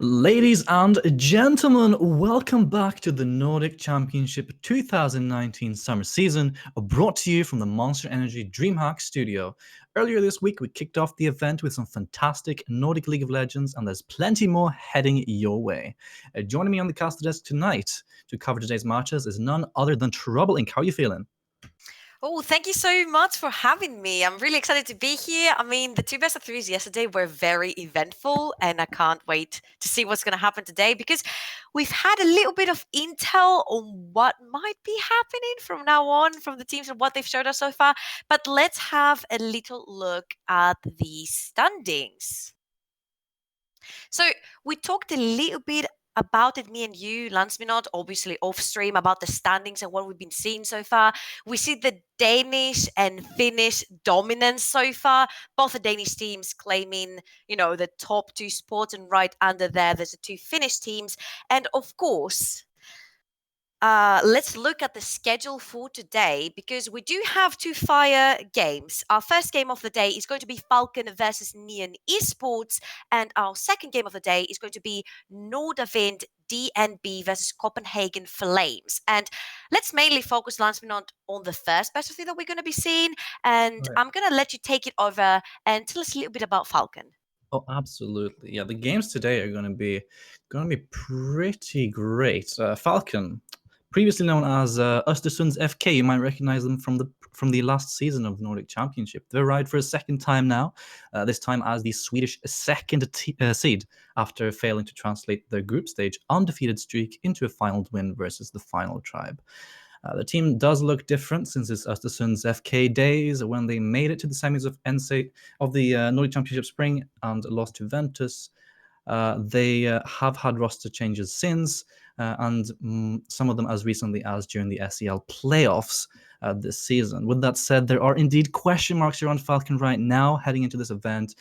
Ladies and gentlemen, welcome back to the Nordic Championship 2019 summer season, brought to you from the Monster Energy DreamHack studio. Earlier this week, we kicked off the event with some fantastic Nordic League of Legends, and there's plenty more heading your way. Joining me on the caster desk tonight to cover today's matches is none other than Trouble Inc. How are you feeling? Oh, thank you so much for having me. I'm really excited to be here. I mean, the two best of threes yesterday were very eventful, and I can't wait to see what's going to happen today because we've had a little bit of intel on what might be happening from now on from the teams and what they've showed us so far. But let's have a little look at the standings. So we talked a little bit about it, me and you, Landsminot, obviously off stream, about the standings and what we've been seeing so far. We see the Danish and Finnish dominance so far. Both the Danish teams claiming, the top two spots, and right under there's the two Finnish teams. And of course, let's look at the schedule for today because we do have two fire games. Our first game of the day is going to be Falkn versus Neon Esports, and our second game of the day is going to be Nordic DNB versus Copenhagen Flames. And let's mainly focus, Landsminot, on the first best of three that we're going to be seeing. And I'm going to let you take it over and tell us a little bit about Falkn. Oh, absolutely. Yeah, the games today are going to be pretty great. Falkn, previously known as Östersunds FK, you might recognize them from the last season of the Nordic Championship. They're right for a second time now, this time as the Swedish second seed after failing to translate their group stage undefeated streak into a final win versus the final tribe. The team does look different since it's Östersund's FK days when they made it to the semis of the Nordic Championship Spring and lost to Ventus. They have had roster changes since, and some of them as recently as during the SEL playoffs this season. With that said, there are indeed question marks around Falkn right now heading into this event.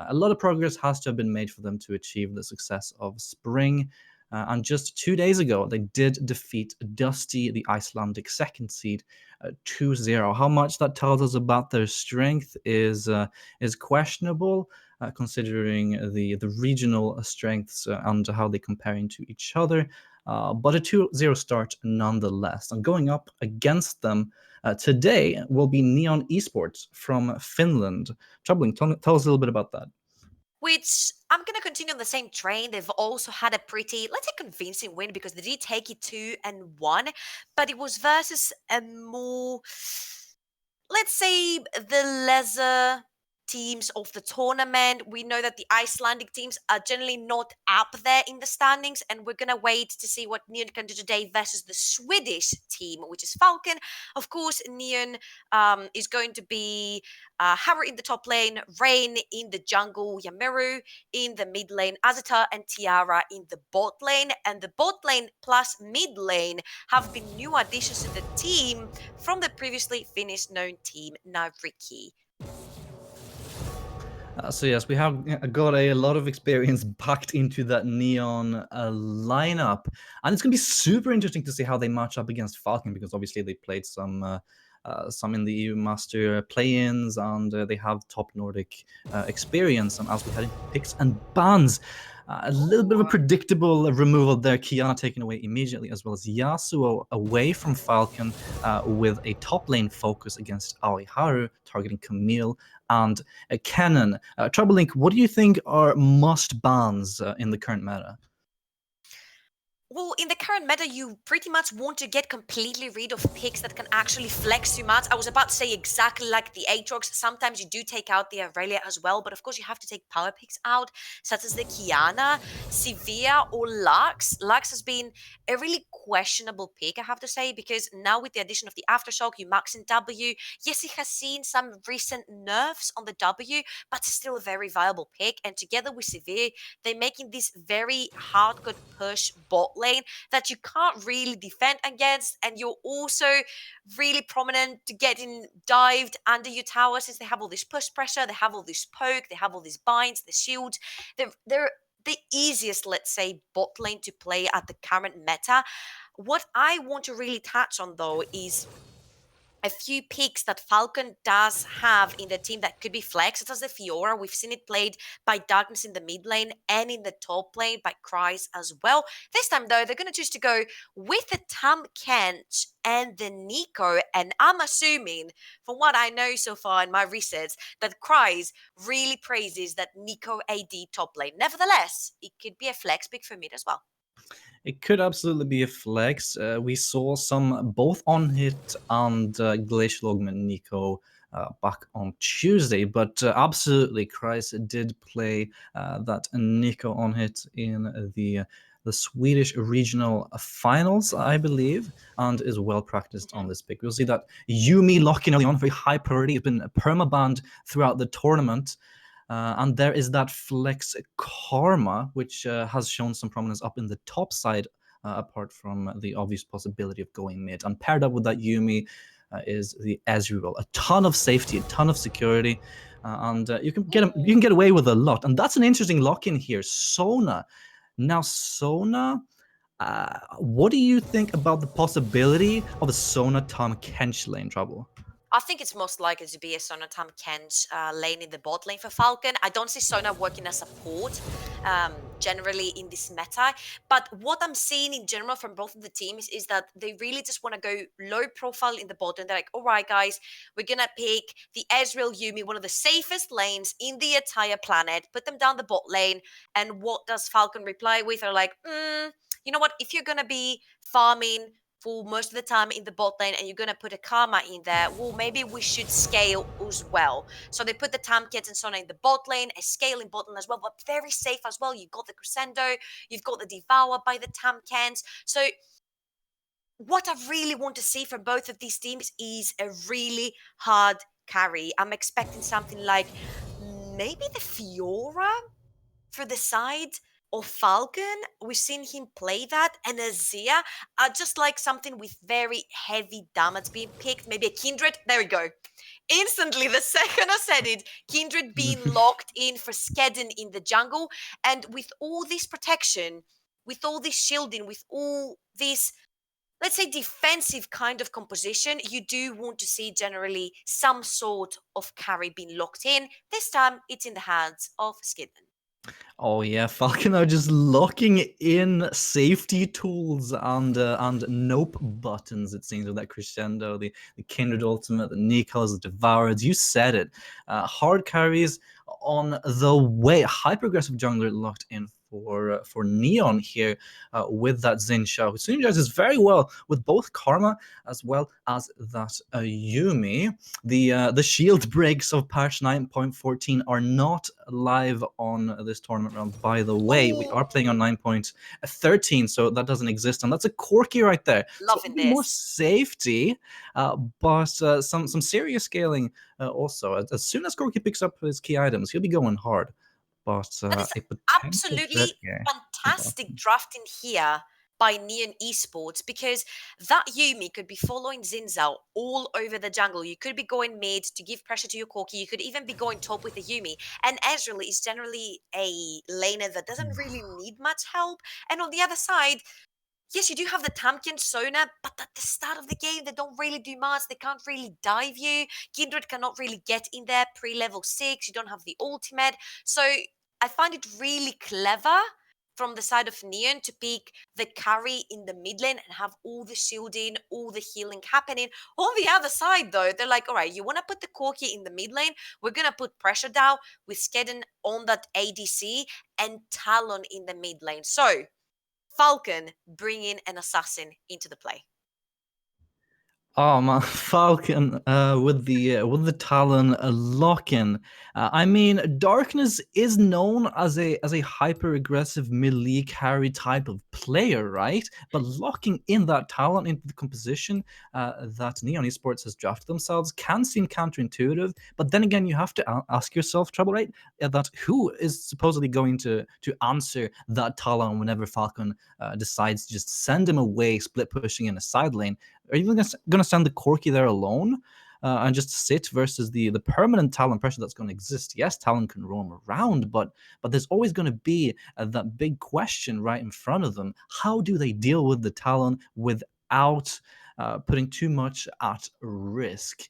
A lot of progress has to have been made for them to achieve the success of Spring. And just 2 days ago, they did defeat Dusty, the Icelandic second seed, 2-0. How much that tells us about their strength is questionable, considering the regional strengths and how they compare to each other. But a 2-0 start nonetheless. And going up against them today will be Neon Esports from Finland. Troubling, tell us a little bit about that. Which I'm going to continue on the same train. They've also had a pretty, let's say, convincing win because they did take it 2-1, but it was versus a more, let's say, the lesser teams of the tournament. We know that the Icelandic teams are generally not up there in the standings, and we're going to wait to see what Neon can do today versus the Swedish team, which is Falkn. Of course, Neon is going to be Hammer in the top lane, Rain in the jungle, Yamiru in the mid lane, Azita and Tiara in the bot lane. And the bot lane plus mid lane have been new additions to the team from the previously Finnish known team, Nariki. So yes, we have got a lot of experience packed into that Neon lineup, and it's going to be super interesting to see how they match up against Falkn, because obviously they played some in the EU Master play-ins, and they have top Nordic experience. And as we head into picks and bans, a little bit of a predictable removal there. Kiana taken away immediately, as well as Yasuo away from Falkn with a top lane focus against Aoi Haru, targeting Camille and Kennen. Trouble Link, what do you think are must bans in the current meta? Well, in the current meta, you pretty much want to get completely rid of picks that can actually flex too much. I was about to say exactly like the Aatrox. Sometimes you do take out the Aurelia as well, but of course you have to take power picks out, such as the Kiana, Sivir, or Lux. Lux has been a really questionable pick, I have to say, because now with the addition of the Aftershock, you max in W. Yes, it has seen some recent nerfs on the W, but it's still a very viable pick. And together with Sivir, they're making this very hardcore push bot lane that you can't really defend against, and you're also really prominent to getting dived under your tower since they have all this push pressure, they have all this poke, they have all these binds, the shields. They're the easiest, let's say, bot lane to play at the current meta. What I want to really touch on, though, is a few picks that Falcon does have in the team that could be flex, such as the Fiora. We've seen it played by Darkness in the mid lane and in the top lane by Cries as well. This time, though, they're going to choose to go with the Tam Kent and the Nico. And I'm assuming, from what I know so far in my research, that Cries really praises that Nico AD top lane. Nevertheless, it could be a flex pick for mid as well. It could absolutely be a flex. We saw some both on hit and glacial augment Nico back on Tuesday, but absolutely, Kreis did play that Nico on hit in the Swedish regional finals, I believe, and is well practiced on this pick. We'll see that Yumi lock-in early on, very high priority, has been permabanned throughout the tournament. And there is that flex Karma, which has shown some prominence up in the top side, apart from the obvious possibility of going mid. And paired up with that Yumi is the Ezreal. A ton of safety, a ton of security, and you can get away with a lot. And that's an interesting lock-in here. Sona. Now, Sona, what do you think about the possibility of a Sona Tom Kench lane trouble? I think it's most likely to be a Sona Tam Kent lane in the bot lane for Falcon. I don't see Sona working as support generally in this meta. But what I'm seeing in general from both of the teams is that they really just want to go low profile in the bot. And they're like, all right, guys, we're going to pick the Ezreal Yumi, one of the safest lanes in the entire planet, put them down the bot lane. And what does Falcon reply with? They're like, you know what? If you're going to be farming for most of the time in the bot lane and you're going to put a Karma in there, well, maybe we should scale as well. So they put the Tamkins and Sona in the bot lane, a scaling bot lane as well, but very safe as well. You've got the Crescendo, you've got the Devour by the Tamkins. So what I really want to see from both of these teams is a really hard carry. I'm expecting something like maybe the Fiora for the side of Falcon. We've seen him play that, and Azia, just like something with very heavy damage being picked, maybe a Kindred. There we go. Instantly, the second I said it, Kindred being locked in for Skedden in the jungle. And with all this protection, with all this shielding, with all this, let's say, defensive kind of composition, you do want to see generally some sort of carry being locked in. This time, it's in the hands of Skedden. Oh yeah, Falcon are just locking in safety tools and nope buttons. It seems with that crescendo, the Kindred ultimate, the Nikos, the Devourers. You said it. Hard carries on the way. Hyper aggressive jungler locked in for Neon here with that Xinsha, who synergizes very well with both Karma as well as that Yumi. The shield breaks of patch 9.14 are not live on this tournament round. By the way, we are playing on 9.13, so that doesn't exist, and that's a Corki right there. Loving so more this. safety, but some serious scaling also. As soon as Corki picks up his key items, he'll be going hard. But That is a potential absolutely fantastic drafting here by Neon Esports, because that Yumi could be following Zinzao all over the jungle. You could be going mid to give pressure to your Corki. You could even be going top with the Yumi. And Ezreal is generally a laner that doesn't really need much help. And on the other side, yes, you do have the Tamkin Sona, but at the start of the game, they don't really do much. They can't really dive you. Kindred cannot really get in there pre-level 6. You don't have the ultimate. So I find it really clever from the side of Neon to pick the carry in the mid lane and have all the shielding, all the healing happening. On the other side, though, they're like, all right, you want to put the Corki in the mid lane? We're going to put pressure down with Skedden on that ADC and Talon in the mid lane. So Falcon bringing an assassin into the play. Oh man, Falcon with the Talon lock-in. I mean, Darkness is known as a hyper aggressive melee carry type of player, right? But locking in that Talon into the composition that Neon Esports has drafted themselves can seem counterintuitive. But then again, you have to ask yourself, Trouble, right? That who is supposedly going to answer that Talon whenever Falcon decides to just send him away, split pushing in a side lane? Are you going to send the Corki there alone and just sit versus the permanent Talon pressure that's going to exist? Yes, Talon can roam around, but there's always going to be that big question right in front of them. How do they deal with the Talon without putting too much at risk.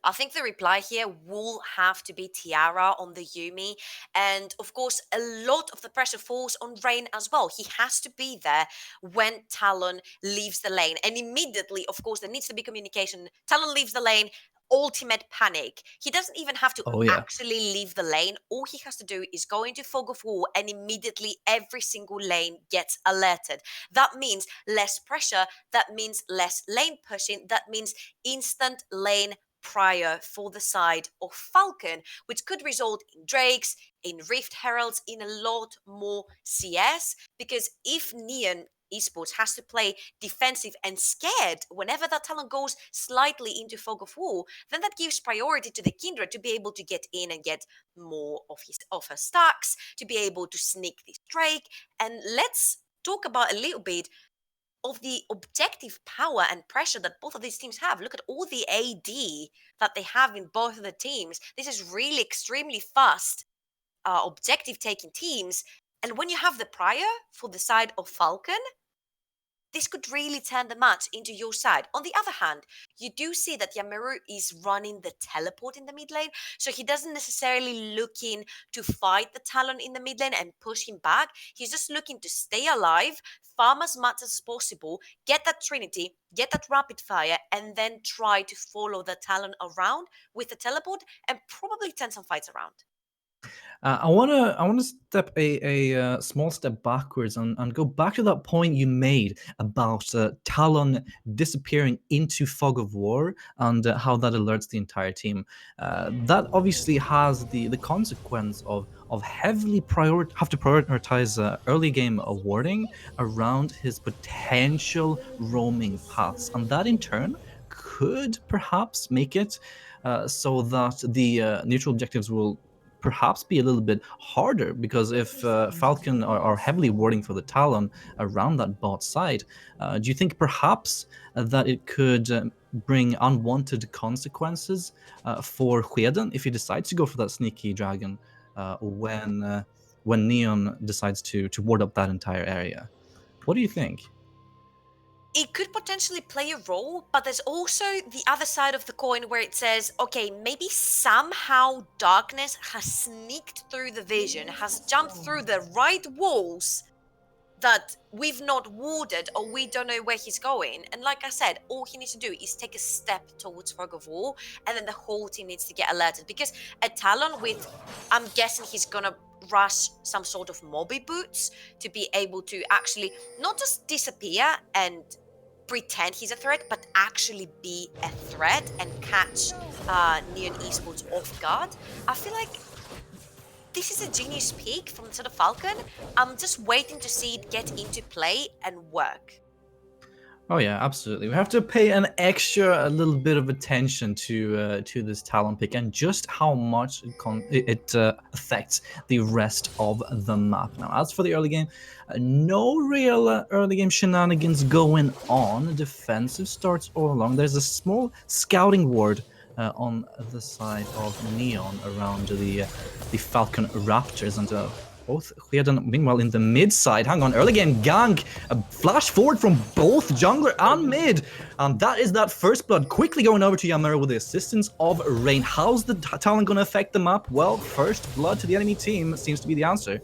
I think the reply here will have to be Tiara on the Yumi. And of course, a lot of the pressure falls on Rain as well. He has to be there when Talon leaves the lane. And immediately, of course, there needs to be communication. Talon leaves the lane. Ultimate panic. He doesn't even have to Oh yeah. actually leave the lane. All he has to do is go into fog of war, and immediately every single lane gets alerted. That means less pressure. That means less lane pushing. That means instant lane prior for the side of Falkn, which could result in Drakes, in Rift Heralds, in a lot more CS. Because if Neon Esports has to play defensive and scared whenever that talent goes slightly into fog of war, then that gives priority to the Kindred to be able to get in and get more of her stacks, to be able to sneak this Drake. And let's talk about a little bit of the objective power and pressure that both of these teams have. Look at all the AD that they have in both of the teams. This is really extremely fast objective taking teams. And when you have the prior for the side of Falkn, this could really turn the match into your side. On the other hand, you do see that Yamiru is running the teleport in the mid lane, so he doesn't necessarily looking to fight the Talon in the mid lane and push him back. He's just looking to stay alive, farm as much as possible, get that Trinity, get that rapid fire, and then try to follow the Talon around with the teleport and probably turn some fights around. I wanna step a small step backwards and go back to that point you made about Talon disappearing into fog of war and how that alerts the entire team. That obviously has the consequence of have to prioritize early game warding around his potential roaming paths, and that in turn could perhaps make it so that the neutral objectives will perhaps be a little bit harder, because if Falkn are heavily warding for the Talon around that bot side, do you think perhaps that it could bring unwanted consequences for Heden if he decides to go for that sneaky dragon when Neon decides to ward up that entire area? What do you think? It could potentially play a role, but there's also the other side of the coin where it says, okay, maybe somehow darkness has sneaked through the vision, has jumped through the right walls that we've not warded, or we don't know where he's going. And like I said, all he needs to do is take a step towards fog of war, and then the whole team needs to get alerted. Because a Talon with, I'm guessing he's gonna rush some sort of mobby boots to be able to actually not just disappear and pretend he's a threat, but actually be a threat and catch Neon Esports off guard. I feel like this is a genius pick from the sort of Falkn. I'm just waiting to see it get into play and work. Oh yeah, absolutely. We have to pay a little bit of attention to this Talon pick and just how much it affects the rest of the map. Now, as for the early game, no real early game shenanigans going on. Defensive starts all along. There's a small scouting ward on the side of Neon around the Falkn Raptors, and both Heden, meanwhile, in the mid side. Hang on, early game gank. A flash forward from both jungler and mid. And that is that first blood. Quickly going over to Yamiru with the assistance of Rain. How's the Talon going to affect the map? Well, first blood to the enemy team seems to be the answer.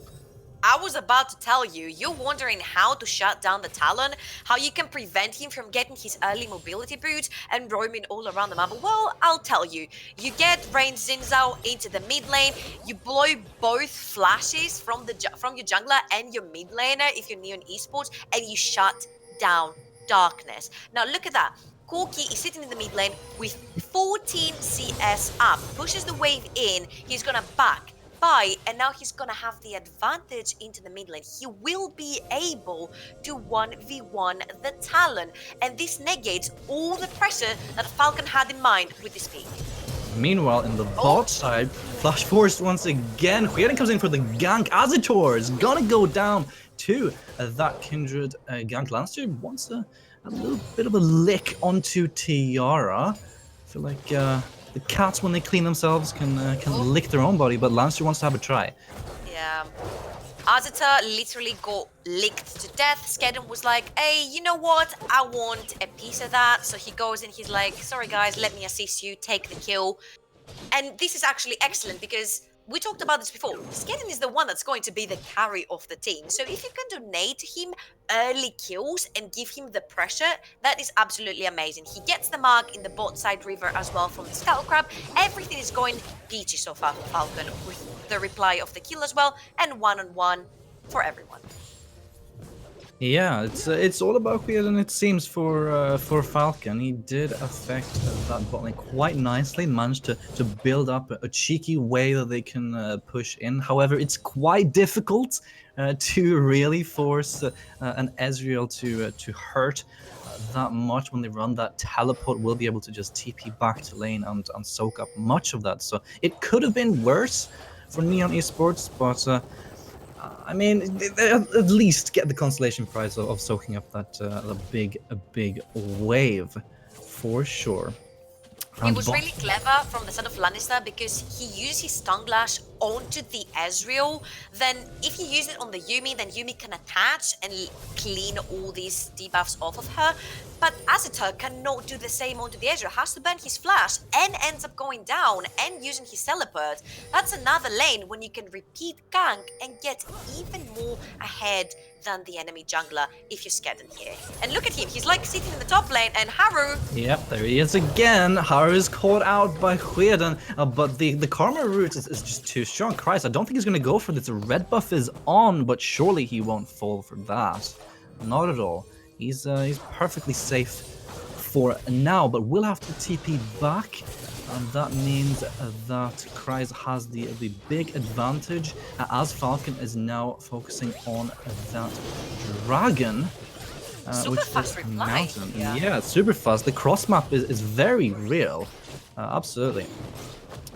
I was about to tell you, you're wondering how to shut down the Talon, how you can prevent him from getting his early mobility boots and roaming all around the map. Well, I'll tell you. You get Rain Zinzao into the mid lane, you blow both flashes from your jungler and your mid laner if you're Neon Esports, and you shut down darkness. Now look at that. Corki is sitting in the mid lane with 14 CS up, pushes the wave in, he's gonna back by, and now he's gonna have the advantage into the mid lane. He will be able to 1v1 the Talon, and this negates all the pressure that Falkn had in mind with this pick. Meanwhile, in the bot side, Flash Force once again. Heden comes in for the gank. Azator is gonna go down to that Kindred gank. Lancer wants a little bit of a lick onto Tiara. I feel like the cats, when they clean themselves, can lick their own body, but Lancer wants to have a try. Yeah. Azita literally got licked to death. Skedden was like, hey, you know what? I want a piece of that. So he goes and he's like, sorry guys, let me assist you, take the kill. And this is actually excellent because we talked about this before. Skedden is the one that's going to be the carry of the team. So if you can donate him early kills and give him the pressure, that is absolutely amazing. He gets the mark in the bot side river as well from the Skull Crab. Everything is going peachy so far for Falkn with the reply of the kill as well and one-on-one for everyone. Yeah, it's all about weird, and it seems for Falcon, he did affect that bot lane quite nicely. Managed to build up a cheeky way that they can push in. However, it's quite difficult to really force an Ezreal to hurt that much when they run that teleport. Will be able to just TP back to lane and soak up much of that. So it could have been worse for Neon Esports, but. I mean, they at least get the consolation prize of soaking up that a big wave, for sure. It was really clever from the side of Lannister because he used his Stun Lash onto the Ezreal. Then if you use it on the Yuumi, then Yuumi can attach and clean all these debuffs off of her. But Azita cannot do the same onto the Ezreal. Has to burn his flash and ends up going down and using his teleport. That's another lane when you can repeat gank and get even more ahead than the enemy jungler if you're Skedden here. And look at him, he's like sitting in the top lane and Haru. Yep, there he is again. Haru is caught out by Hueden, but the karma root is just too strong. Christ, I don't think he's going to go for this. The red buff is on, but surely he won't fall for that. Not at all. He's perfectly safe for now, but we'll have to TP back. And that means that Kryze has the big advantage as Falcon is now focusing on that dragon. Super fast reply. Yeah, super fast. The cross map is very real. Absolutely.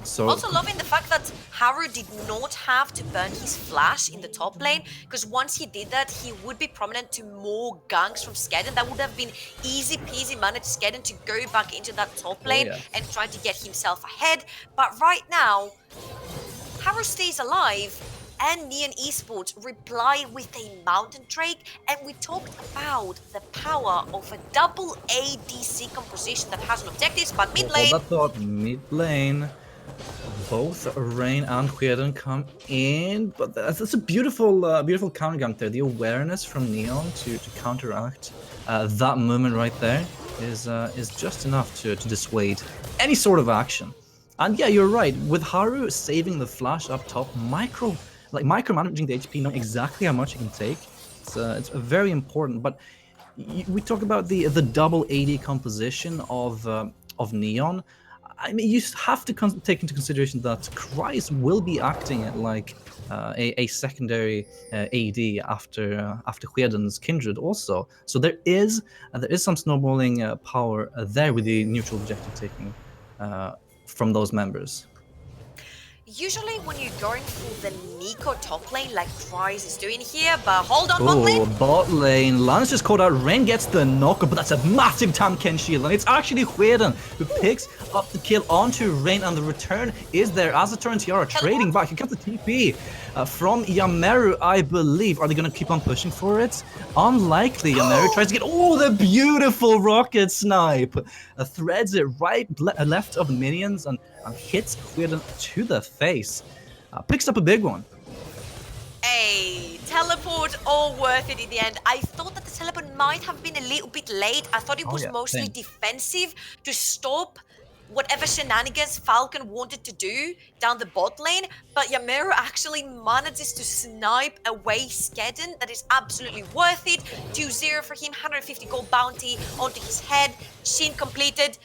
So also loving the fact that Haru did not have to burn his flash in the top lane, because once he did that, he would be prominent to more ganks from Skedden. That would have been easy peasy managed Skedden to go back into that top lane and try to get himself ahead. But right now, Haru stays alive and Neon Esports reply with a Mountain Drake, and we talked about the power of a double ADC composition that has no objectives, but mid lane. I thought mid lane. Both Rain and Hueden come in, but that's a beautiful, beautiful counter gank there. The awareness from Neon to counteract that movement right there is just enough to dissuade any sort of action. And yeah, you're right. With Haru saving the flash up top, micromanaging the HP, knowing exactly how much he can take, it's very important. But we talk about the double AD composition of Neon. I mean, you have to take into consideration that Kryze will be acting like a secondary AD after Hueden's Kindred also. So there is some snowballing power there with the neutral objective taking from those members. Usually when you're going for the Nico top lane like Kryze is doing here, but hold on, bot lane. Bot lane. Lance just caught out. Rain gets the knocker, but that's a massive Tamken shield. And it's actually Hueden who picks up the kill onto Rain, and the return is there. Azita and Tiara trading back. He gets the TP from Yameru, I believe. Are they going to keep on pushing for it? Unlikely. Yameru tries to get, the beautiful rocket snipe. Threads it right left of the minions and hits Hueden to the face. Picks up a big one. Hey, teleport, all worth it in the end. I thought that the teleport might have been a little bit late. I thought it was mostly defensive to stop whatever shenanigans Falcon wanted to do down the bot lane, but Yameru actually manages to snipe away Skedden. That is absolutely worth it. 2-0 for him, 150 gold bounty onto his head. Shin completed,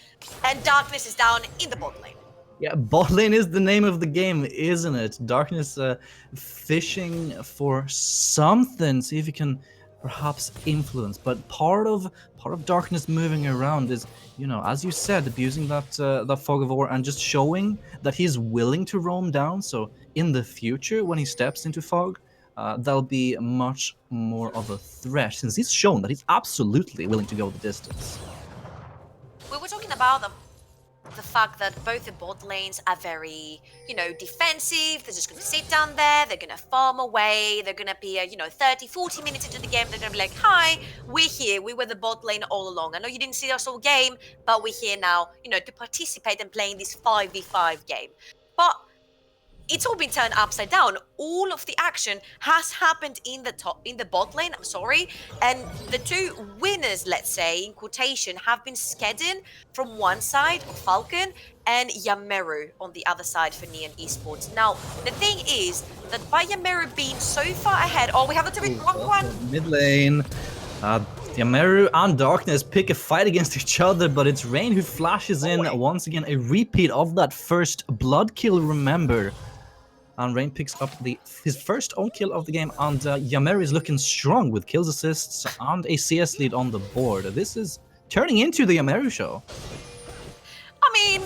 and Darkness is down in the bot lane. Yeah, bot lane is the name of the game, isn't it? Darkness fishing for something, see if he can perhaps influence. But part of Darkness moving around is, as you said, abusing that fog of war and just showing that he's willing to roam down. So in the future, when he steps into fog, that'll be much more of a threat, since he's shown that he's absolutely willing to go the distance. We were talking about them. the fact that both the bot lanes are very, defensive. They're just going to sit down there. They're going to farm away. They're going to be, 30, 40 minutes into the game. They're going to be like, hi, we're here. We were the bot lane all along. I know you didn't see us all game, but we're here now, to participate and play in this 5v5 game. But it's all been turned upside down. All of the action has happened in the bot lane, I'm sorry. And the two winners, let's say, in quotation, have been Skedden from one side of Falkn and Yameru on the other side for Neon Esports. Now, the thing is that by Yameru being so far ahead, we have the wrong one. Mid lane. Yameru and Darkness pick a fight against each other, but it's Rain who flashes in once again, a repeat of that first blood kill, remember. And Rain picks up his first own kill of the game, and Yameru is looking strong with kills, assists, and a CS lead on the board. This is turning into the Yameru show. I mean,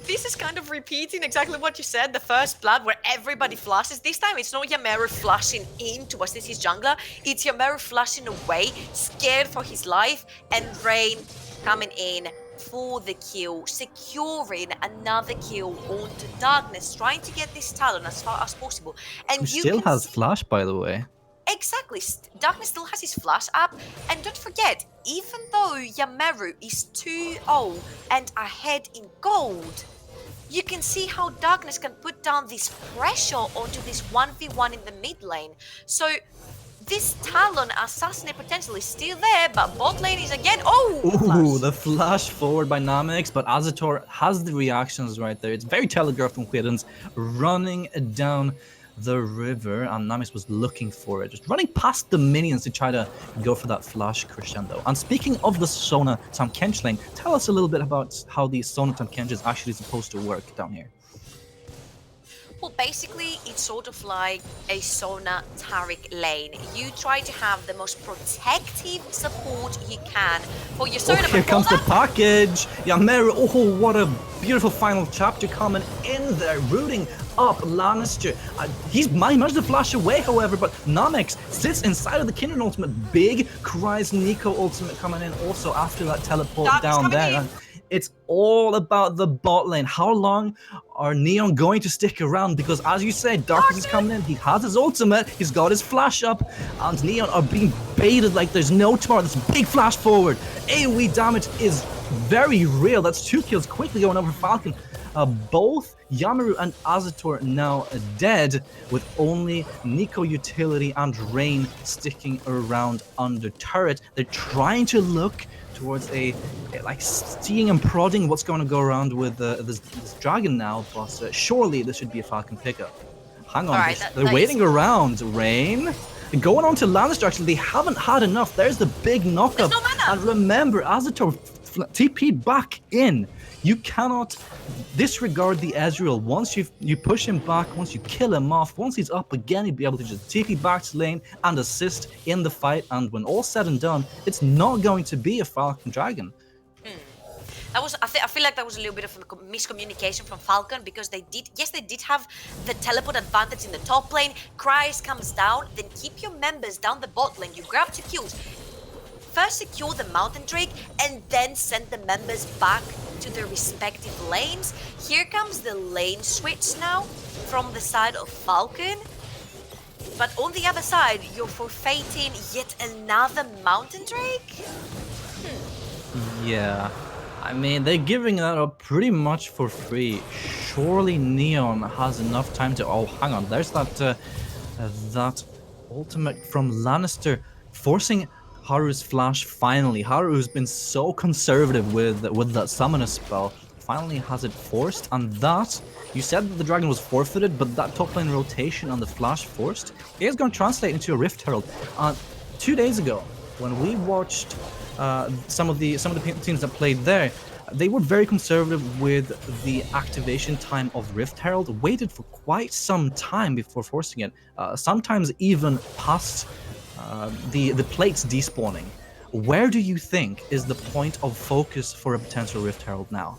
this is kind of repeating exactly what you said, the first blood where everybody flashes. This time it's not Yameru flashing into us, this is jungler. It's Yameru flashing away, scared for his life, and Rain coming in for the kill, securing another kill onto Darkness, trying to get this Talon as far as possible. And Who still has flash, by the way. Exactly, Darkness still has his flash up, and don't forget, even though Yameru is 2-0 and ahead in gold, you can see how Darkness can put down this pressure onto this 1v1 in the mid lane. So this Talon assassinate potential is still there, but bot lane is again. The flash forward by Namix, but Azator has the reactions right there. It's very telegraphed from Quiddens, running down the river, and Namix was looking for it, just running past the minions to try to go for that flash crescendo. And speaking of the Sona Tahm Kench lane, tell us a little bit about how the Sona Tahm Kench is actually supposed to work down here. Well, basically, it's sort of like a Sona Taric lane. You try to have the most protective support you can for your Sona. Here comes the package! Yameru, what a beautiful final chapter coming in there, rooting up Lannister. He managed to flash away, however, but Namix sits inside of the Kindred ultimate. Big cries Nico ultimate coming in also after that teleport down there. It's all about the bot lane. How long are Neon going to stick around? Because as you said, Darkness is coming in. He has his ultimate. He's got his flash up. And Neon are being baited like there's no tomorrow. This big flash forward. AoE damage is very real. That's 2 kills quickly going over Falkn. Both Yameru and Azator now dead, with only Nico utility and Rain sticking around under turret. They're trying to look towards like seeing and prodding what's going to go around with this dragon now, but surely this should be a Falcon pickup. Hang on, right, they're waiting around. Rain going on to Lannister. Actually, they haven't had enough. There's the big knockup. No mana. And remember, Azator TP'd back in. You cannot disregard the Ezreal. Once you push him back, once you kill him off, once he's up again, he'll be able to just TP back to lane and assist in the fight. And when all said and done, it's not going to be a Falcon Dragon. I feel like that was a little bit of a miscommunication from Falcon, because they did have the teleport advantage in the top lane. Kryze comes down, then keep your members down the bot lane. You grab 2 kills. First secure the Mountain Drake and then send the members back to their respective lanes. Here comes the lane switch now from the side of Falcon. But on the other side, you're forfeiting yet another Mountain Drake? Yeah. I mean, they're giving that up pretty much for free. Surely Neon has enough time to... Oh, hang on. There's that ultimate from Lannister, forcing Haru's flash finally. Haru's been so conservative with that summoner spell. Finally has it forced, and that... You said that the dragon was forfeited, but that top lane rotation on the flash forced is going to translate into a Rift Herald. 2 days ago, when we watched some of the teams that played there, they were very conservative with the activation time of Rift Herald, waited for quite some time before forcing it, sometimes even past the plates despawning. Where do you think is the point of focus for a potential Rift Herald now?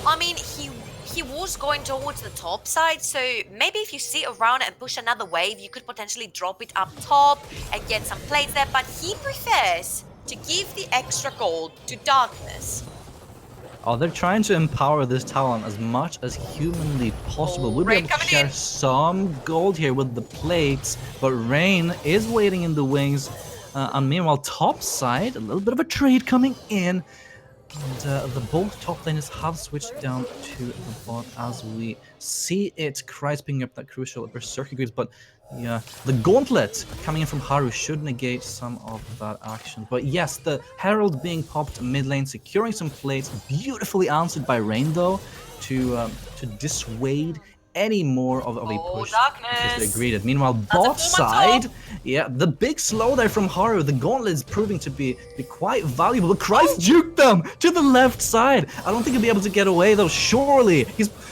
I mean, he was going towards the top side, so maybe if you sit around and push another wave, you could potentially drop it up top and get some plates there, but he prefers to give the extra gold to Darkness. Oh, they're trying to empower this talent as much as humanly possible. Oh, We'll be Rain able to coming share in. some gold here with the plates, but Rain is waiting in the wings. And meanwhile, top side, a little bit of a trade coming in. And the both top laners have switched down to the bot as we see it. Cry's picking up that crucial Berserker Greaves, but yeah, the Gauntlet coming in from Haru should negate some of that action. But yes, the Herald being popped mid lane, securing some plates, beautifully answered by Rain though, to dissuade any more of a Oh, push in case they're darkness. greeted. Meanwhile, That's a bot 4-man side, top. yeah, the big slow there from Haru. The Gauntlet is proving to be quite valuable. But Christ juked them to the left side. I don't think he'll be able to get away though. Surely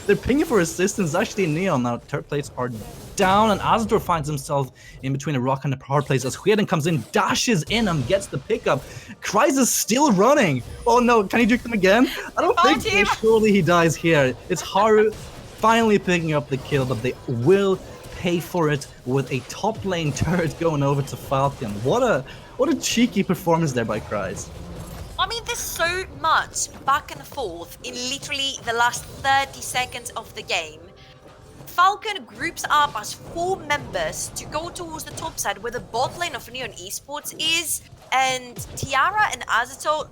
they're pinging for assistance. Actually, Neon now. Turret plates are down, and Azador finds himself in between a rock and a hard place as Hueden comes in, dashes in, and gets the pickup. Kreis is still running. Oh no, can he juke them again? I don't think so. Surely he dies here. It's Haru finally picking up the kill, but they will pay for it with a top lane turret going over to Falkn. What a cheeky performance there by Kreis. I mean, there's so much back and forth in literally the last 30 seconds of the game. Falkn groups up as 4 members to go towards the top side where the bot lane of Neon Esports is, and Tiara and Azatol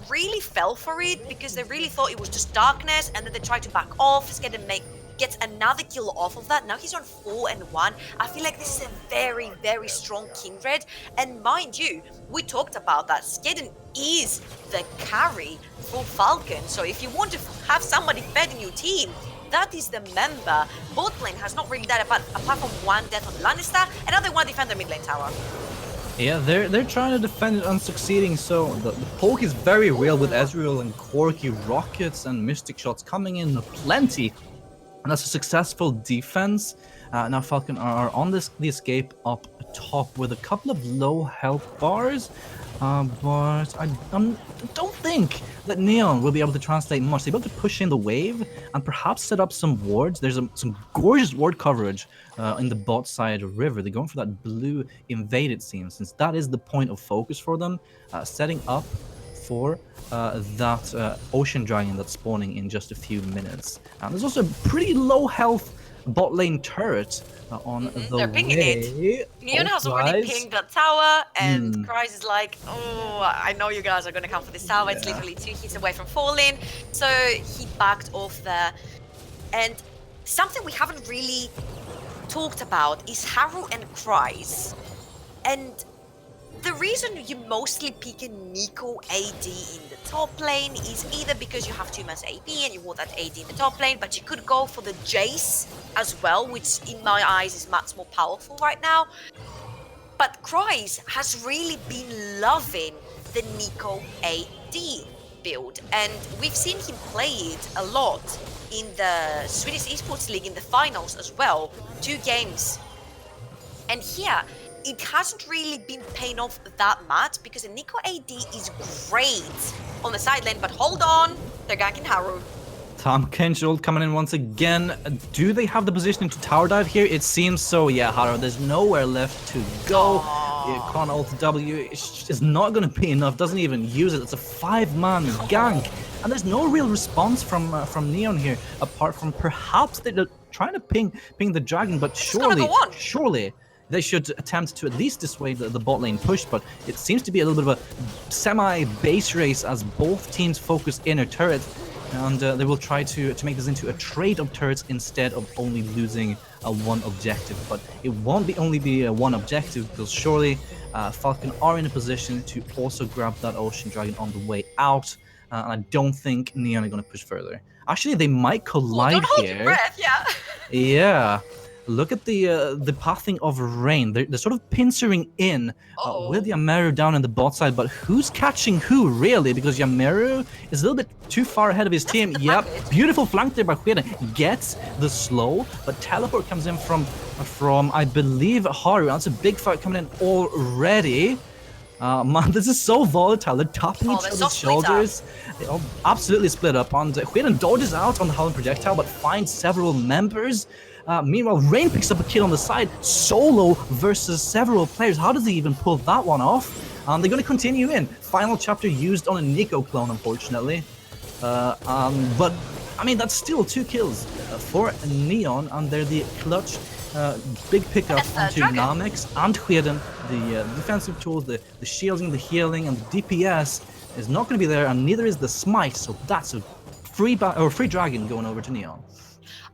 really fell for it because they really thought it was just darkness, and then they tried to back off. Skaden gets another kill off of that. Now he's on 4-1. I feel like this is a very, very strong Kindred, and mind you, we talked about that. Skaden is the carry for Falkn, so if you want to have somebody fed in your team, that is the member. Bot lane has not really died apart from one death on Lannister, another one defender mid lane tower. Yeah, they're trying to defend it unsucceeding, so the poke is very real with Ezreal and Corki, rockets and mystic shots coming in plenty. And that's a successful defense. Now Falkn are on the escape up top with a couple of low health bars. But I don't think that Neon will be able to translate much. They'll be able to push in the wave and perhaps set up some wards. There's some gorgeous ward coverage in the bot side river. They're going for that blue invade, it seems, since that is the point of focus for them. Setting up for that ocean dragon that's spawning in just a few minutes. And there's also a pretty low health bot lane turret on the They're pinging way. it. Neon has already pinged that tower, and Kreis is like, oh, I know you guys are going to come for this tower. It's literally 2 hits away from falling. So he backed off there. And something we haven't really talked about is Haru and Kreis. And the reason you mostly pick a Nico AD in the top lane is either because you have too much AP and you want that AD in the top lane, but you could go for the Jace as well, which in my eyes is much more powerful right now. But Kreis has really been loving the Nico AD build, and we've seen him play it a lot in the Swedish Esports League in the finals as well, 2 games. And here, it hasn't really been paying off that much because the Nico AD is great on the side lane, but hold on, they're ganking Haru. Tom Kenchel coming in once again. Do they have the positioning to tower dive here? It seems so. Yeah, Haru, there's nowhere left to go. Con ult W is not going to be enough. Doesn't even use it. It's a 5-man gank. And there's no real response from Neon here, apart from perhaps they're trying to ping the dragon, but surely they should attempt to at least dissuade the bot lane push, but it seems to be a little bit of a semi-base race as both teams focus inner turret, and they will try to make this into a trade of turrets instead of only losing one objective. But it won't only be one objective, because surely Falkn are in a position to also grab that ocean dragon on the way out, and I don't think Neon are going to push further. Actually, they might collide don't hold here. Your breath, yeah. Yeah. Look at the pathing of Rain. They're sort of pincering in with Yamaru down in the bot side, but who's catching who, really? Because Yamaru is a little bit too far ahead of his team. Yep, beautiful flank there by Hueden. Gets the slow, but teleport comes in from I believe, Haru. That's a big fight coming in already. Man, this is so volatile. They're topping each other's shoulders. They all absolutely split up. And Hueden dodges out on the Howling Projectile, but finds several members. Meanwhile, Rain picks up a kill on the side, solo versus several players. How does he even pull that one off? They're going to continue in. Final chapter used on a Nico clone, unfortunately. But I mean, that's still 2 kills for Neon, and they're the clutch big pickup onto Namix and Hueden. The defensive tools, the shielding, the healing, and the DPS is not going to be there, and neither is the smite. So that's a free dragon going over to Neon.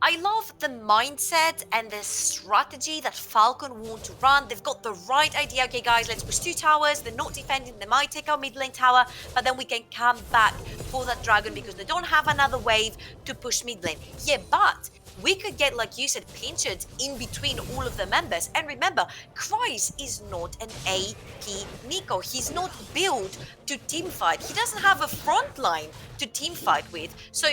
I love the mindset and the strategy that Falkn want to run. They've got the right idea. Okay, guys, let's push 2 towers. They're not defending. They might take our mid lane tower, but then we can come back for that dragon because they don't have another wave to push mid lane. Yeah, but we could get, like you said, pinched in between all of the members. And remember, Kreis is not an AP Nico. He's not built to teamfight. He doesn't have a front line to teamfight with. So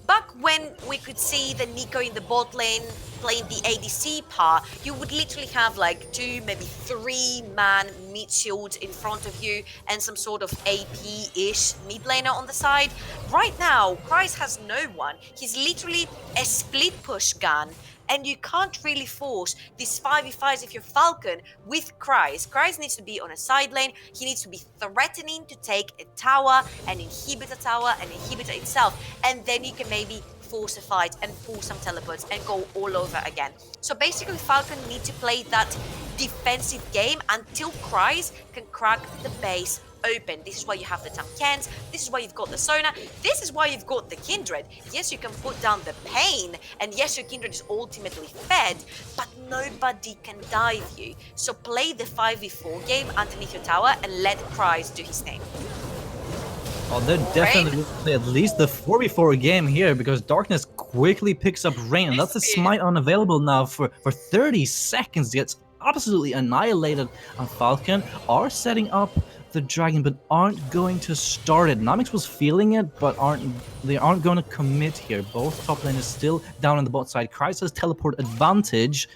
back when we could see the Nico in the bot lane playing the ADC part, you would literally have like 2, maybe 3-man mid shields in front of you and some sort of AP-ish mid laner on the side. Right now, Kreis has no one. He's literally a split push gun, and you can't really force these 5v5s if you're Falkn with Kreis. Kreis needs to be on a side lane. He needs to be threatening to take a tower, an inhibitor tower, an inhibitor itself, and then you can maybe force a fight and pull some teleports and go all over again. So basically, Falkn need to play that defensive game until Kreis can crack the base open. This is why you have the Tamkens, this is why you've got the Sona, this is why you've got the Kindred. Yes, you can put down the pain, and yes, your Kindred is ultimately fed, but nobody can dive you. So play the 5v4 game underneath your tower and let Kreis do his thing. Oh, they're definitely play at least the 4v4 game here, because Darkness quickly picks up Rain, and that's a smite unavailable now for 30 seconds. Gets absolutely annihilated, and Falkn are setting up the dragon, but aren't going to start it. Namix was feeling it, but they aren't going to commit here. Both top lane is still down on the bot side. Kreis has teleport advantage,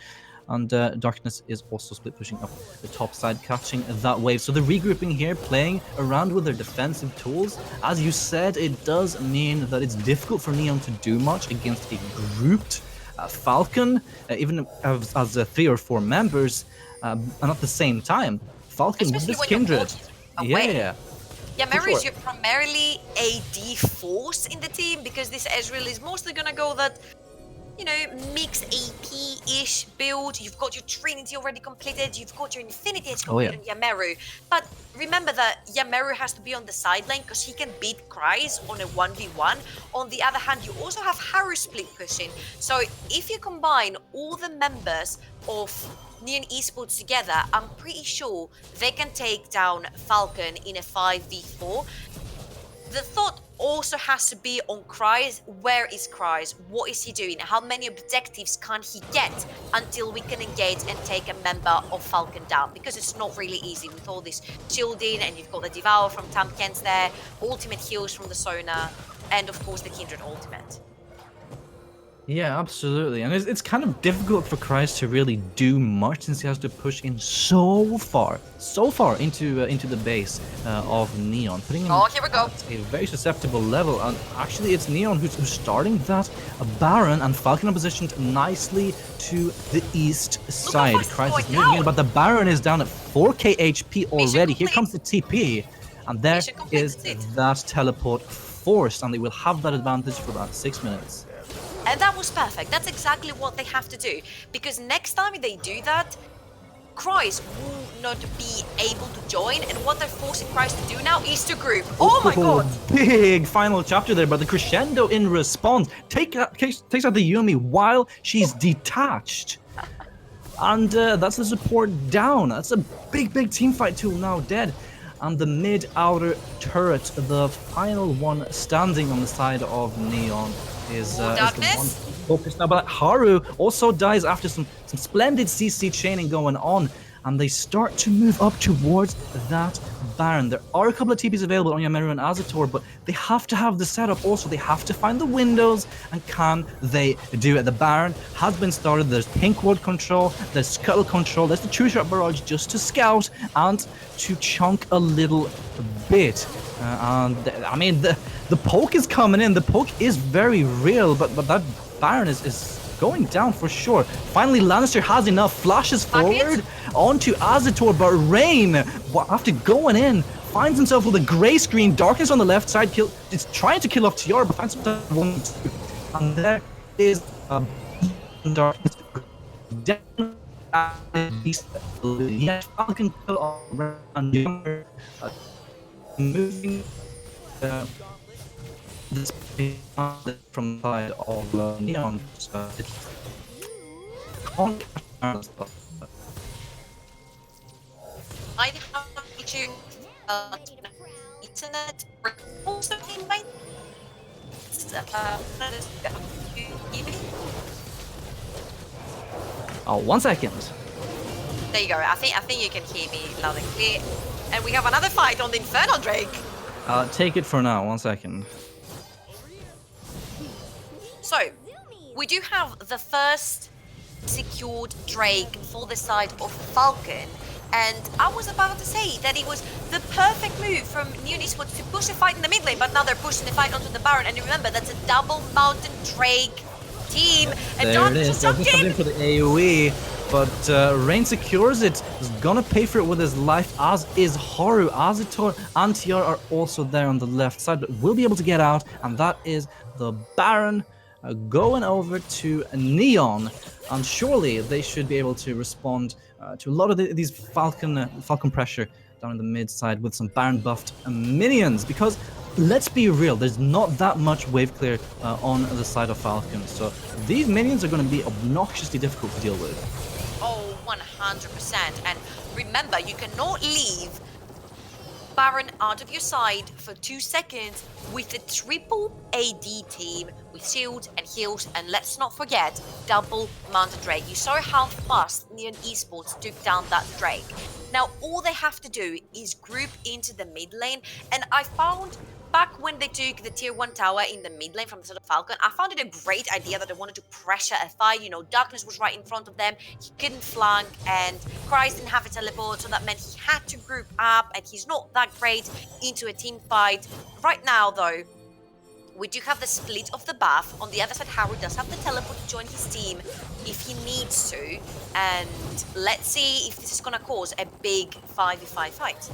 and Darkness is also split pushing up the top side, catching that wave. So they're regrouping here, playing around with their defensive tools. As you said, it does mean that it's difficult for Neon to do much against a grouped Falkn, even as 3 or 4 members, and at the same time, Falkn with this Kindred. Yeah, Meru is your primarily AD force in the team, because this Ezreal is mostly gonna go that, you know, mixed AP-ish build. You've got your Trinity already completed, you've got your Infinity Edge completed on Yameru. But remember that Yameru has to be on the side lane because he can beat Kreis on a 1v1. On the other hand, you also have Haru split pushing. So if you combine all the members of Neon Esports together, I'm pretty sure they can take down Falkn in a 5v4. The thought also has to be on Kreis. Where is Kreis? What is he doing? How many objectives can he get until we can engage and take a member of Falkn down? Because it's not really easy with all this shielding, and you've got the Devour from Tamkens there, ultimate heals from the Sona, and of course the Kindred ultimate. Yeah, absolutely. And it's kind of difficult for Kreis to really do much, since he has to push in so far into the base of Neon, putting him here we go. at a very susceptible level. And actually, it's Neon who's starting that Baron, and Falkn are positioned nicely to the east side. Kreis is moving in, but the Baron is down at 4k HP already. Here comes the TP, and there is that teleport forced, and they will have that advantage for about 6 minutes. And that was perfect. That's exactly what they have to do. Because next time they do that, Kreis will not be able to join. And what they're forcing Kreis to do now is to group. Oh my god! Big final chapter there, but the crescendo in response takes out the Yumi while she's detached. And that's the support down. That's a big team fight tool now dead. And the mid-outer turret, the final one standing on the side of Neon, is the one focused now. But Haru also dies after some splendid CC chaining going on, and they start to move up towards that Baron. There are a couple of TPs available on Yameru and Azator, but they have to have the setup also. They have to find the windows, and can they do it? The Baron has been started. There's pink ward control, there's scuttle control, there's the true shot barrage just to scout and to chunk a little bit. I mean, the poke is coming in. The poke is very real, but that Baron is going down for sure. Finally, Lannister has enough, flashes forward onto Azator, but Rain, after going in, finds himself with a grey screen, darkness on the left side. It's trying to kill off Tiara, but finds himself 1-2. And there is darkness. Yet Falkn kill all around younger, moving this from the side of Neon. So it's I have issue internet also in my Oh, 1 second. There you go. I think you can hear me loud and clear. And we have another fight on the Infernal Drake. Take it for now. 1 second. So, we do have the first secured Drake for the side of Falkn. And I was about to say that it was the perfect move from Neon Esports to push a fight in the mid lane, but now they're pushing the fight onto the Baron. And remember, that's a double Mountain Drake team. And there it is. Just in for the AoE, but Rain secures it. He's gonna pay for it with his life, as is Haru. Azitor and Tiara are also there on the left side, but will be able to get out, and that is the Baron going over to Neon. And surely they should be able to respond to a lot of these Falkn pressure down in the mid side with some Baron buffed minions, because let's be real, there's not that much wave clear on the side of Falkn, so these minions are going to be obnoxiously difficult to deal with. Oh, 100%. And remember, you cannot leave Baron out of your side for 2 seconds with a triple AD team with shields and heals, and let's not forget double Mountain Drake. You saw how fast Neon Esports took down that Drake. Now all they have to do is group into the mid lane, and I found back when they took the tier 1 tower in the mid lane from the side of Falkn, I found it a great idea that they wanted to pressure a fight. You know, Darkness was right in front of them, he couldn't flank, and Christ didn't have a teleport, so that meant he had to group up, and he's not that great into a team fight. Right now, though, we do have the split of the buff. On the other side, Haru does have the teleport to join his team if he needs to, and let's see if this is going to cause a big 5v5 fight.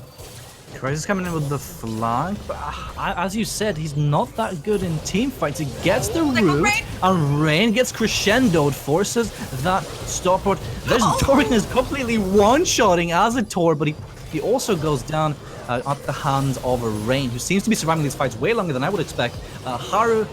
Christ is coming in with the flag, but as you said, he's not that good in team fights. He gets the root, and Rain gets crescendoed, forces that stoppard. There's Darkness completely one-shotting Azitor, but he also goes down at the hands of Rain, who seems to be surviving these fights way longer than I would expect. Haru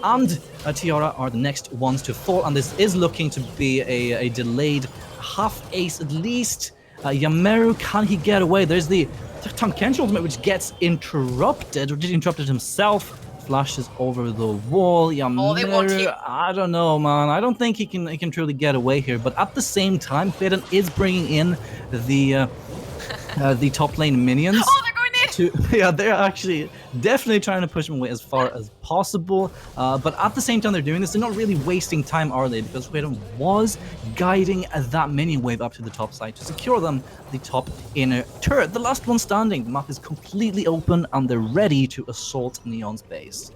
and Tiara are the next ones to fall, and this is looking to be a delayed half-ace at least. Yameru, can he get away? There's the Tankenshi ultimate, which gets interrupted, or did interrupted himself. Flashes over the wall. Yameru, I don't know, man. I don't think he can truly get away here. But at the same time, Faden is bringing in the top lane minions. Oh, they're going in! Yeah, they're actually definitely trying to push him away as far as possible. But at the same time they're doing this, they're not really wasting time, are they? Because Faden was guiding that minion wave up to the top side to secure them the top inner turret. The last one standing. The map is completely open, and they're ready to assault Neon's base.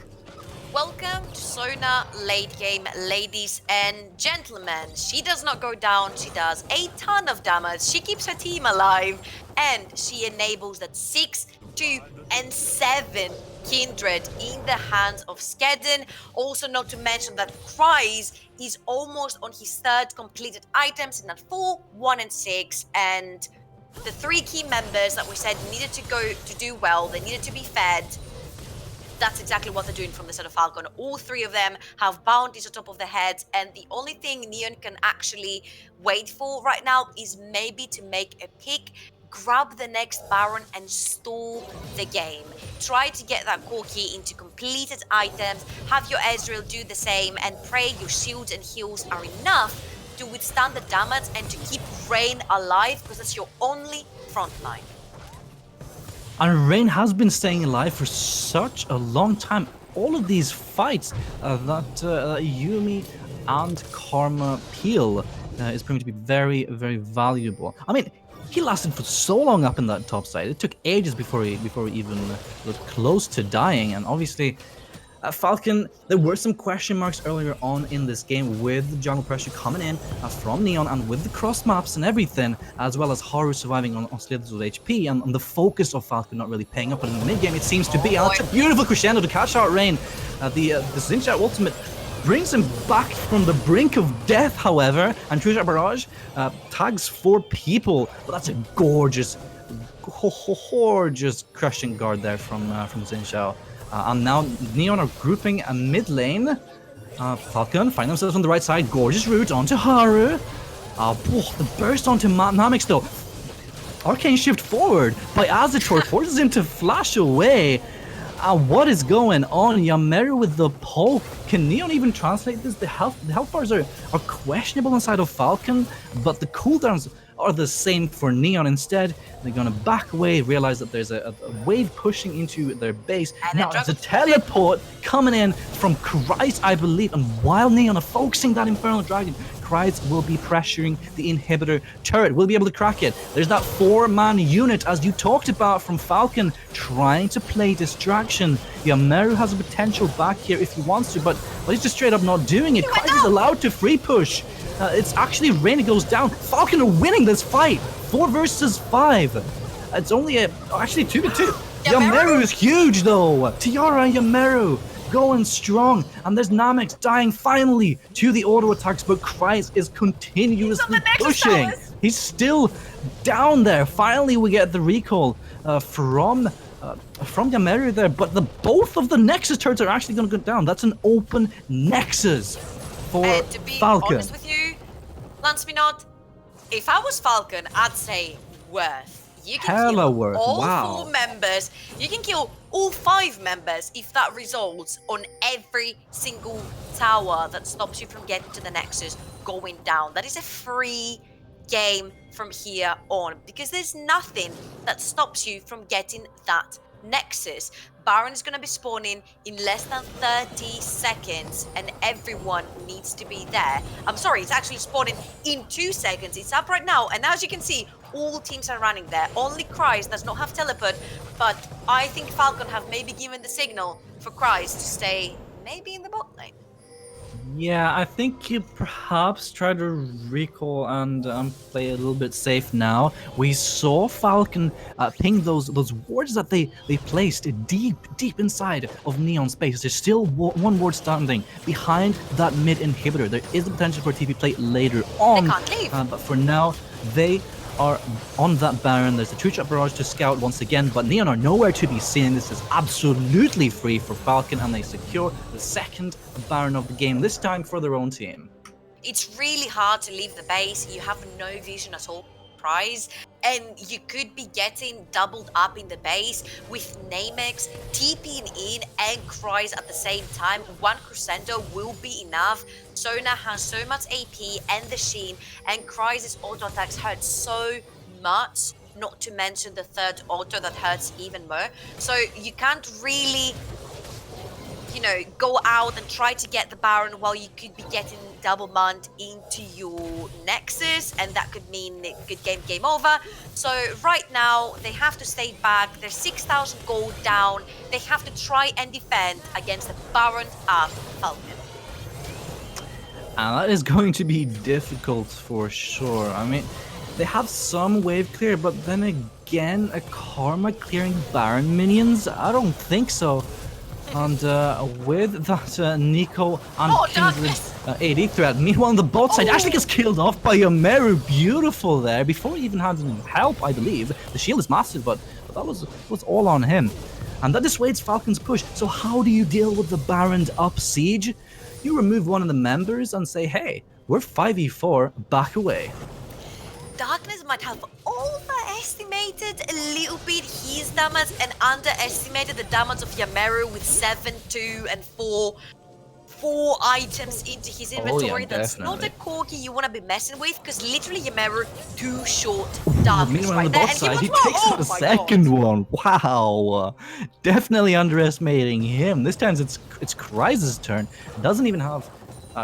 Welcome to Sona Late Game, ladies and gentlemen. She does not go down, she does a ton of damage, she keeps her team alive, and she enables that 6, 2, and 7 Kindred in the hands of Skedden. Also not to mention that Kryze is almost on his 3rd completed items in that 4, 1, and 6, and the 3 key members that we said needed to go to do well, they needed to be fed. That's exactly what they're doing from the side of Falkn. All 3 of them have bounties on top of their heads, and the only thing Neon can actually wait for right now is maybe to make a pick, grab the next Baron, and stall the game. Try to get that core key into completed items, have your Ezreal do the same, and pray your shields and heals are enough to withstand the damage and to keep Rain alive, because that's your only front line. And Rain has been staying alive for such a long time. All of these fights that Yuumi and Karma Peel is proving to be very, very valuable. I mean, he lasted for so long up in that top side. It took ages before he even looked close to dying. And obviously, Falkn, there were some question marks earlier on in this game with the jungle pressure coming in from Neon and with the cross maps and everything, as well as Haru surviving on Slither's HP and the focus of Falkn not really paying up. But in the mid game, it seems to be. And it's a beautiful crescendo to catch out Rain. The Xincha ultimate brings him back from the brink of death, however, and Trisha Barrage tags 4 people. But that's a gorgeous crushing guard there from Xincha. And now Neon are grouping a mid lane. Falkn find themselves on the right side. Gorgeous route onto Haru. The burst onto Namix though. Arcane shift forward by Azator forces him to flash away. What is going on? Yameru with the poke. Can Neon even translate this? The health bars are questionable inside of Falkn, but the cooldowns are the same for Neon. Instead, they're gonna back away, realize that there's a wave pushing into their base. And now it's a teleport coming in from Kreis, I believe, and while Neon are focusing that Infernal Dragon, Kreis will be pressuring the inhibitor turret, will be able to crack it. There's that 4-man unit, as you talked about, from Falkn, trying to play distraction. Yameru has a potential back here if he wants to, but he's just straight up not doing it. Kreis is allowed to free push. It's actually Rain goes down. Falkn are winning this fight. 4 versus 5. It's only actually 2v2. Yameru is huge though. Tiara and Yameru going strong. And there's Namix dying finally to the auto attacks, but Kreis is continuously pushing. He's still down there. Finally we get the recall from Yameru there, but both of the Nexus turrets are actually going to go down. That's an open Nexus for to be Falkn. honest with you, Lance me not, if I was Falkn, I'd say worth. You can kill all 4 members. You can kill all 5 members if that results on every single tower that stops you from getting to the Nexus going down. That is a free game from here on, because there's nothing that stops you from getting that Nexus. Baron is going to be spawning in less than 30 seconds and everyone needs to be there. I'm sorry, it's actually spawning in 2 seconds. It's up right now, and as you can see, all teams are running there. Only Kreis does not have teleport, but I think Falkn have maybe given the signal for Kreis to stay maybe in the bot lane. Yeah, I think you perhaps try to recall and play a little bit safe now. We saw Falkn ping those wards that they placed deep inside of Neon space. There's still one ward standing behind that mid inhibitor. There is the potential for a TP play later on. They can't leave. But for now, they are on that Baron. There's a 2-shot barrage to scout once again, but Neon are nowhere to be seen. This is absolutely free for Falkn, and they secure the 2nd Baron of the game, this time for their own team. It's really hard to leave the base. You have no vision at all. Prize, and you could be getting doubled up in the base with Namex TPing in and Kreis at the same time. 1 crescendo will be enough. Sona has so much AP and the Sheen, and Kreis' auto attacks hurt so much, not to mention the 3rd auto that hurts even more. So you can't really, go out and try to get the Baron while you could be getting double mount into your Nexus, and that could mean good game over. So right now they have to stay back. They're 6,000 gold down. They have to try and defend against the Baron of Falkn. And that is going to be difficult for sure. I mean, they have some wave clear, but then again, a Karma clearing Baron minions? I don't think so. And with that Nico and Kindred's AD threat, meanwhile on the bot side, actually gets killed off by Yameru. Beautiful there, before he even had any help, I believe. The shield is massive, but that was all on him. And that dissuades Falkn's push. So how do you deal with the Baron up siege? You remove one of the members and say, hey, we're 5v4, back away. Darkness might have overestimated a little bit his damage and underestimated the damage of Yameru with 7, 2, and 4 items into his inventory. That's not a corgi you want to be messing with, because literally Yameru 2 short darkness meanwhile, right on the there. bot side, he takes the second one. Wow, definitely underestimating him. This time it's Kreis' turn. Doesn't even have.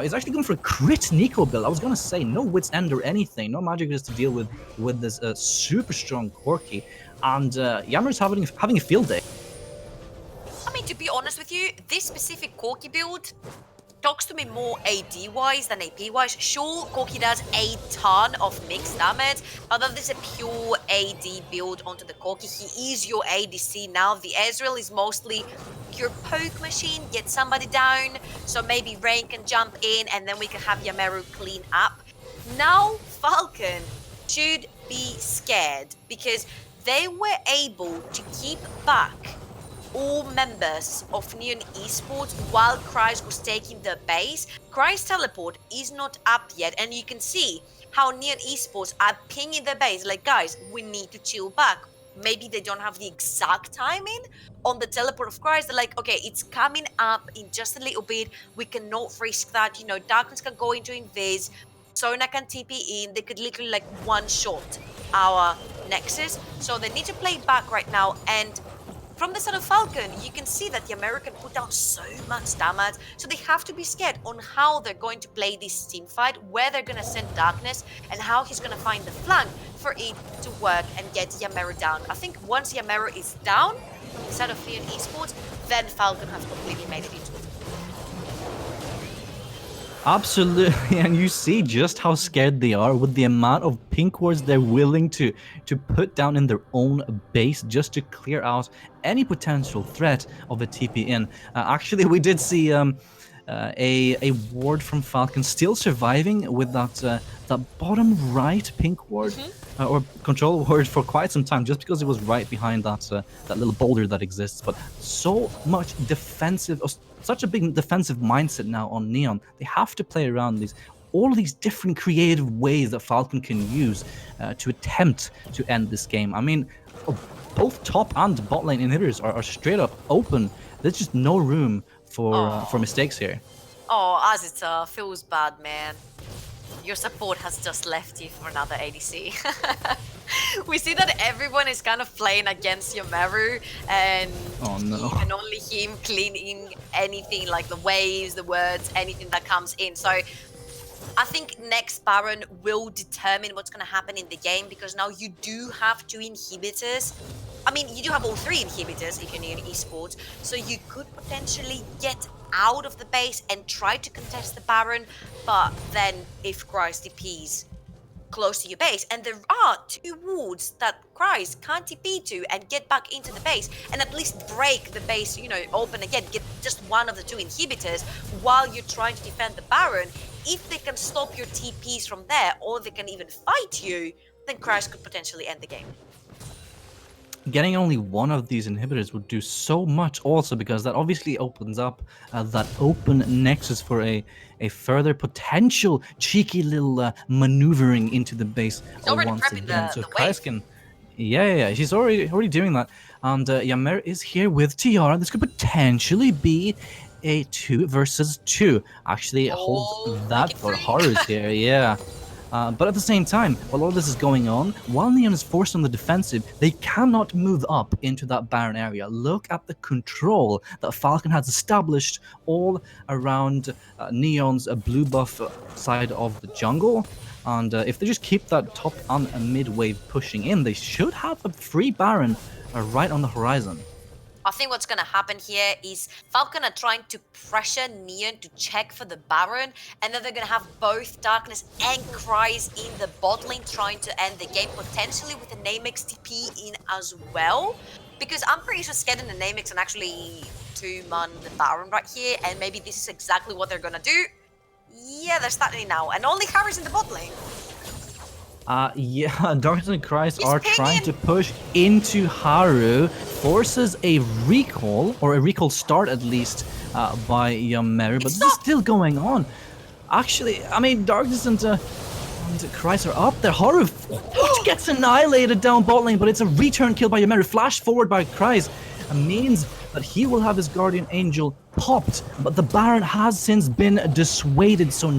He's actually going for a crit Nico build. I was going to say no Wit's End or anything, no magic just to deal with this super strong Corki, and Yameru's having a field day. I mean, to be honest with you, this specific Corki build talks to me more AD-wise than AP-wise. Sure, Corki does a ton of mixed damage, but that is a pure AD build onto the Corki. He is your ADC now. The Ezreal is mostly pure poke machine, get somebody down, so maybe Rain can jump in, and then we can have Yameru clean up. Now, Falkn should be scared, because they were able to keep back all members of Neon Esports while Kryze was taking the base. Kryze teleport is not up yet, and you can see how Neon Esports are pinging the base, like, guys, we need to chill back. Maybe they don't have the exact timing on the teleport of Kryze. They're like, okay, it's coming up in just a little bit. We cannot risk that. You know, Darkness can go into Invis. Sona can TP in. They could literally like one-shot our Nexus. So they need to play back right now. And from the side of Falkn, you can see that the American put down so much damage, so they have to be scared on how they're going to play this team fight, where they're going to send Darkness, and how he's going to find the flank for it to work and get Yameru down. I think once Yameru is down from the side of Neon Esports, then Falkn has completely made it into it. Absolutely, and you see just how scared they are with the amount of pink wards they're willing to put down in their own base just to clear out any potential threat of a TP in. Actually, we did see a ward from Falkn still surviving with that bottom right pink ward or control ward for quite some time, just because it was right behind that little boulder that exists. But so much defensive, such a big defensive mindset now on Neon. They have to play around all these different creative ways that Falkn can use to attempt to end this game. I mean, both top and bot lane inhibitors are straight up open. There's just no room for mistakes here. Oh, Azita, feels bad, man. Your support has just left you for another ADC. We see that everyone is kind of playing against Yameru, and even only him cleaning anything like the waves, the words, anything that comes in. So I think next Baron will determine what's going to happen in the game, because now you do have two inhibitors. I mean, you do have all three inhibitors if you're Neon Esports, so you could potentially get out of the base and try to contest the Baron, but then if Kryze TPs close to your base, and there are two wards that Kryze can't TP to and get back into the base and at least break the base, you know, open again, get just one of the two inhibitors while you're trying to defend the Baron. If they can stop your TPs from there, or they can even fight you, then Kryze could potentially end the game. Getting only one of these inhibitors would do so much also, because that obviously opens up that open nexus for a further potential cheeky little maneuvering into the base once again. So Kryze can, yeah, she's already doing that. And Yameru is here with Tiara. This could potentially be a 2 versus 2. Actually, holds that for Horus here, yeah. But at the same time, while all this is going on, while Neon is forced on the defensive, they cannot move up into that Baron area. Look at the control that Falkn has established all around Neon's blue buff side of the jungle. And if they just keep that top and mid wave pushing in, they should have a free Baron right on the horizon. I think what's going to happen here is Falkn are trying to pressure Neon to check for the Baron, and then they're going to have both Darkness and Kryze in the bot lane trying to end the game, potentially with a Namex TP in as well. Because I'm pretty sure getting the Namex and actually 2-man the Baron right here, and maybe this is exactly what they're going to do. Yeah, they're starting now, and only Harry's in the bot lane. Yeah, Darkness and Kryze are trying to push into Haru, forces a recall, or a recall start at least, by Yameru, but this is still going on. Actually, I mean, Darkness and Kryze are up there. Haru gets annihilated down bot lane, but it's a return kill by Yameru, flash forward by Kryze. It means that he will have his Guardian Angel popped, but the Baron has since been dissuaded, so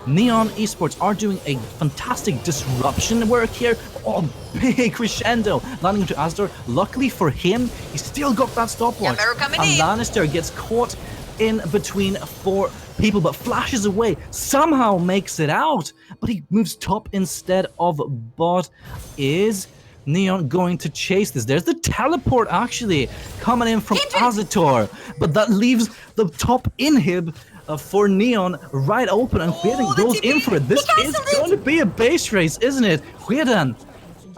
Neon Esports are doing a fantastic disruption work here. Oh, big crescendo, landing into Asdor. Luckily for him, he still got that stopwatch, and Lannister gets caught in between 4 people, but flashes away, somehow makes it out, but he moves top instead of bot. Is Neon going to chase this. There's the teleport actually coming in from Kindred! Azator, but that leaves the top inhib for Neon right open, and Hueden the goes in TP! for it. This He is cancelled it! going to be a base race, isn't it? Hueden,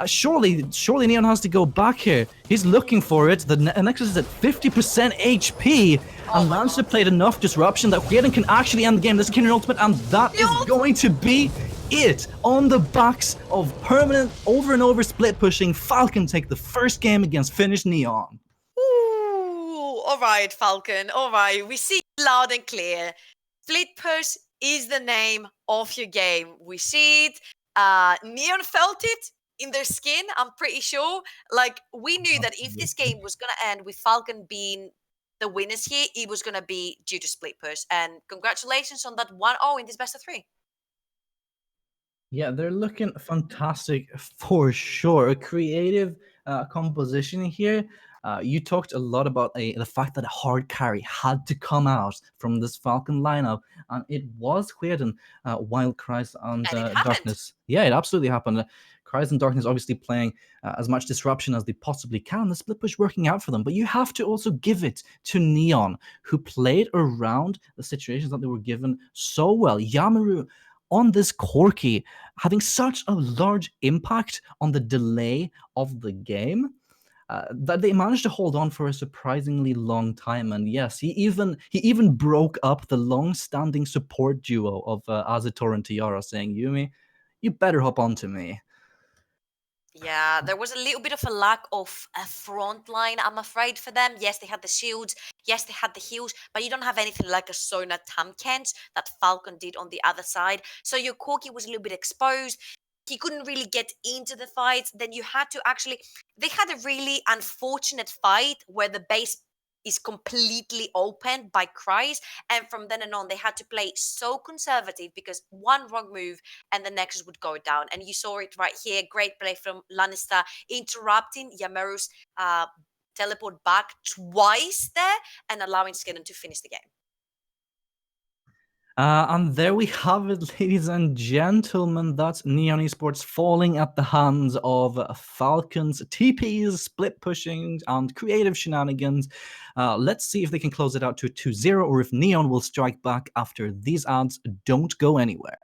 surely Neon has to go back here. He's looking for it. The Nexus is at 50% HP, and Lancer played enough disruption that Hueden can actually end the game. This is Kindred ultimate, and that is going to be it. On the backs of permanent over and over split pushing, Falkn take the first game against Finnish Neon. Ooh, all right, Falkn. All right, we see loud and clear. Split push is the name of your game. We see it. Neon felt it in their skin, I'm pretty sure. Like, we knew that if this game was going to end with Falkn being the winners here, it was going to be due to split push. And congratulations on that 1-0 in this best of 3. Yeah, they're looking fantastic for sure. A creative composition here. You talked a lot about the fact that a hard carry had to come out from this Falkn lineup, and it was Hueden, while Cries and Darkness. Yeah, it absolutely happened. Cries and Darkness obviously playing as much disruption as they possibly can. The split push working out for them, but you have to also give it to Neon, who played around the situations that they were given so well. Yamaru on this Corki having such a large impact on the delay of the game that they managed to hold on for a surprisingly long time. And yes, he even broke up the long-standing support duo of Azator and Tiara, saying, Yumi, you better hop on to me. Yeah, there was a little bit of a lack of a front line, I'm afraid, for them. Yes, they had the shields. Yes, they had the heals, but you don't have anything like a Sona Tamkens that Falkn did on the other side. So your Corki was a little bit exposed. He couldn't really get into the fights. Then you had to actually... They had a really unfortunate fight where the base is completely opened by Cries, and from then on they had to play so conservative because one wrong move and the Nexus would go down. And you saw it right here. Great play from Lannister, interrupting Yamaru's teleport back twice there and allowing Skidden to finish the game. And there we have it, ladies and gentlemen. That's Neon Esports falling at the hands of Falkn's TPs, split pushing, and creative shenanigans. Let's see if they can close it out to 2-0 or if Neon will strike back after these ads. Don't go anywhere.